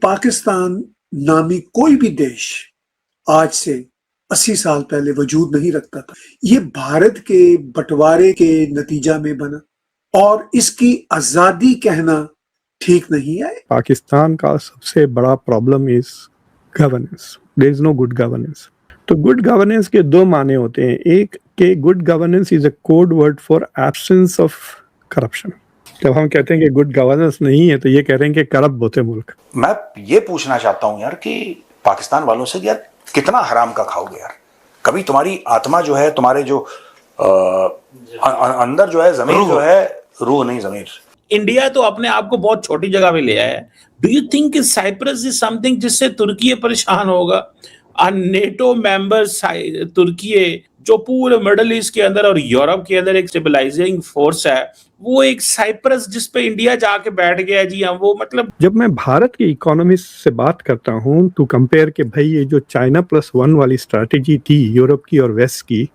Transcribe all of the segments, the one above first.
پاکستان نامی کوئی بھی دیش آج سے 80 سال پہلے وجود نہیں رکھتا تھا. یہ بھارت کے بٹوارے کے نتیجہ میں بنا اور اس کی آزادی کہنا ٹھیک نہیں ہے. پاکستان کا سب سے بڑا problem is governance. There is no good governance. تو گڈ گورننس کے دو معنی ہوتے ہیں. ایک کہ good governance is a code word for absence of corruption. جب ہم کہتے ہیں کہ گڈ گورننس نہیں ہے تو یہ کہہ رہے ہیں کہ کرپٹ ہوتے ملک. میں یہ پوچھنا چاہتا ہوں یار کہ پاکستان والوں سے یار کتنا حرام کا کھاؤ گے یار. کبھی تمہاری آتما جو ہے, تمہارے جو اندر جو ہے ضمیر جو ہے, روح نہیں ضمیر. انڈیا تو اپنے آپ کو بہت چھوٹی جگہ پہ لے آیا ہے. ڈو یو تھنک کہ سائپرس از سم تھنگ جس سے ترکی پریشان ہوگا؟ نیٹو ممبر ترکی جو پورے مڈل ایسٹ کے اندر اور یورپ کے اندر ایک اسٹیبلائزنگ فورس ہے, وہ ایک سائپرس جس پہ انڈیا جا کے بیٹھ گیا جی ہم وہ مطلب. جب میں بھارت کی اکانومی سے بات کرتا ہوں تو کمپیئر کہ بھائی یہ جو چائنا پلس ون والی اسٹریٹجی تھی یورپ کی اور ویسٹ کی,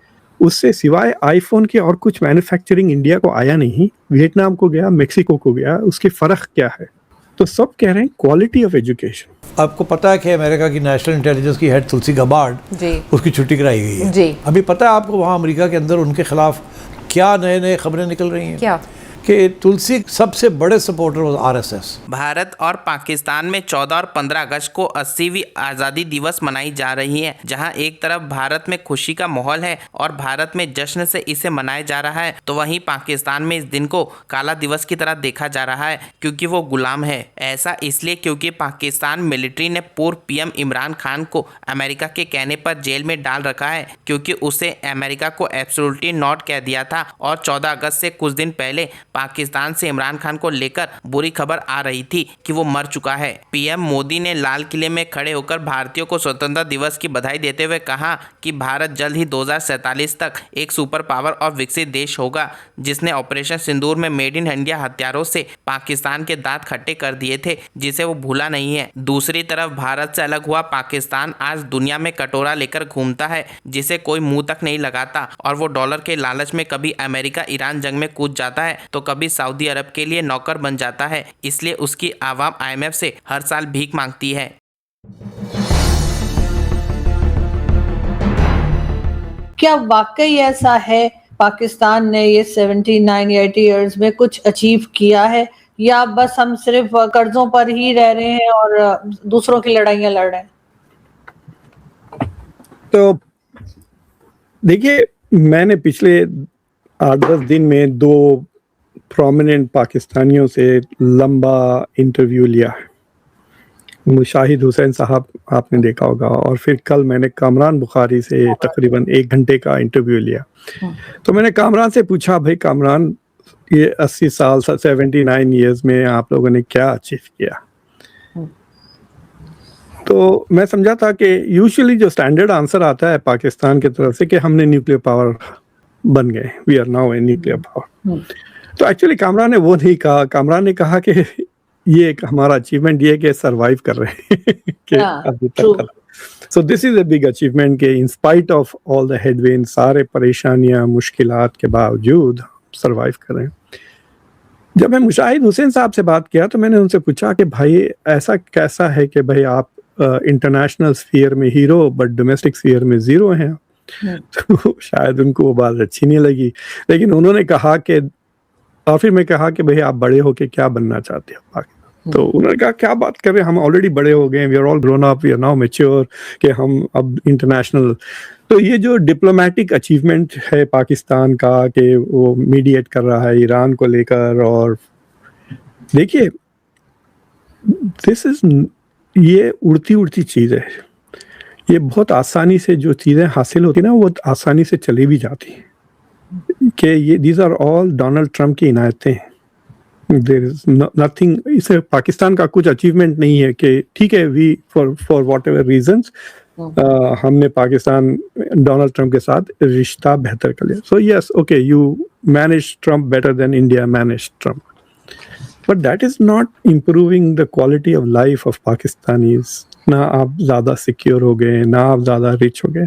اس سے سوائے آئی فون کے اور کچھ مینوفیکچرنگ انڈیا کو آیا نہیں. ویتنام کو گیا, میکسیکو کو گیا. اس کی فرق کیا ہے؟ تو سب کہہ رہے ہیں کوالٹی آف ایجوکیشن. آپ کو پتا ہے کہ امریکہ کی نیشنل انٹیلیجنس کی ہیڈ تلسی گبارڈ اس کی چھٹی کرائی گئی ہے. ابھی پتہ ہے آپ کو وہاں امریکہ کے اندر ان کے خلاف کیا نئے خبریں نکل رہی ہیں؟ کیا کہ تلسی سب سے بڑے سپورٹر RSS. بھارت اور پاکستان میں 14 اور 15 اگست کو 80ویں آزادی دیوس منائی جا رہی ہے, جہاں ایک طرف بھارت میں خوشی کا ماحول ہے اور بھارت میں جشن سے اسے منایا جا رہا ہے, تو وہیں پاکستان میں اس دن کو کالا دیوس کی طرح دیکھا جا رہا ہے کیونکہ وہ غلام ہے. ایسا اس لیے کیونکہ پاکستان ملٹری نے پورو PM عمران خان کو امریکہ کے کہنے پر جیل میں ڈال رکھا ہے کیونکہ اسے امریکہ کو ایبسولوٹلی ناٹ کہہ دیا تھا. اور 14 اگست سے کچھ دن پہلے پاکستان سے عمران خان کو لے کر بری خبر آ رہی تھی کہ وہ مر چکا ہے. PM مودی نے لال قلعے میں کھڑے ہو کر بھارتیوں کو سوتنترتا دیوس کی بدھائی دیتے ہوئے کہا کہ بھارت جلد ہی 2047 تک ایک سپر پاور اور وکست دیش ہوگا جس نے آپریشن سندور میں میڈ ان انڈیا ہتھیاروں سے پاکستان کے دانت کھٹے کر دیے تھے, جسے وہ بھولا نہیں ہے. دوسری طرف بھارت سے الگ ہوا پاکستان آج دنیا میں کٹورا لے کر گھومتا ہے جسے کوئی منہ تک نہیں لگاتا, اور وہ ڈالر کے لالچ میں کبھی امریکہ ایران جنگ میں کود جاتا ہے تو کبھی سعودی عرب کے لیے نوکر بن جاتا ہے. اس لیے اس کی عوام IMF سے ہر سال بھیک مانگتی ہے. کیا واقعی ایسا ہے پاکستان نے یہ 79 یا 80 ایئرز میں کچھ اچیو کیا ہے, یا بس ہم صرف قرضوں پر ہی رہ رہے ہیں اور دوسروں کی لڑائیاں لڑ رہے ہیں؟ تو دیکھیے, میں نے پچھلے 8-10 دن میں 2 پرومیننٹ پاکستانیوں سے لمبا انٹرویو لیا ہے. مشاہد حسین صاحب آپ نے دیکھا ہوگا, اور پھر کل میں نے کامران بخاری سے تقریباً 1 گھنٹے کا انٹرویو لیا. تو میں نے کامران سے پوچھا, بھائی کامران یہ 80 سال 79 ایئرز میں آپ لوگوں نے کیا اچیو کیا؟ تو میں سمجھا تھا کہ یوزلی جو اسٹینڈرڈ آنسر آتا ہے پاکستان کی طرف سے کہ ہم نے نیوکلیر پاور بن گئے, we are now a nuclear power. تو ایکچولی کامران نے وہ نہیں کہا. کامران نے کہا کہ یہ ایک ہمارا اچیومنٹ یہ ہے کہ سروائیو کر رہے ہیں کہ ابھی تک. سو دس از اے بگ اچیومنٹ کہ in spite of all the headwind, سارے پریشانیاں مشکلات کے باوجود سروائیو کر رہے ہیں. جب میں مشاہد حسین صاحب سے بات کیا تو میں نے ان سے پوچھا کہ بھائی ایسا کیسا ہے کہ بھائی آپ انٹرنیشنل اسفیئر میں ہیرو بٹ ڈومیسٹک اسفیئر میں زیرو ہیں. تو شاید ان کو وہ بات اچھی نہیں لگی, لیکن انہوں نے کہا کہ آخر میں کہا کہ بھئی آپ بڑے ہو کے کیا بننا چاہتے ہو. تو انہوں نے کہا کیا بات کر رہے ہیں, ہم آلریڈی بڑے ہو گئے, we are all grown up, we are now mature, کہ ہم اب انٹرنیشنل. تو یہ جو ڈپلومیٹک اچیومنٹ ہے پاکستان کا کہ وہ میڈیٹ کر رہا ہے ایران کو لے کر, اور دیکھیے دس از یہ اڑتی چیز ہے. یہ بہت آسانی سے جو چیزیں حاصل ہوتی ہیں نا وہ آسانی سے چلی بھی جاتی ہیں, کہ یہ these are all Donald Trump کی عنایتیں ہیں. دیر از نتھنگ, اسے پاکستان کا کچھ اچیومنٹ نہیں ہے کہ ٹھیک ہے وی فار واٹ ایور ریزنس ہم نے پاکستان ڈونلڈ ٹرمپ کے ساتھ رشتہ بہتر کر لیا. So yes okay you manage Trump better than India manage Trump, but that is not improving the quality of life of Pakistanis. نہ آپ زیادہ سیکیور ہو گئے, نہ آپ زیادہ رچ ہو گئے.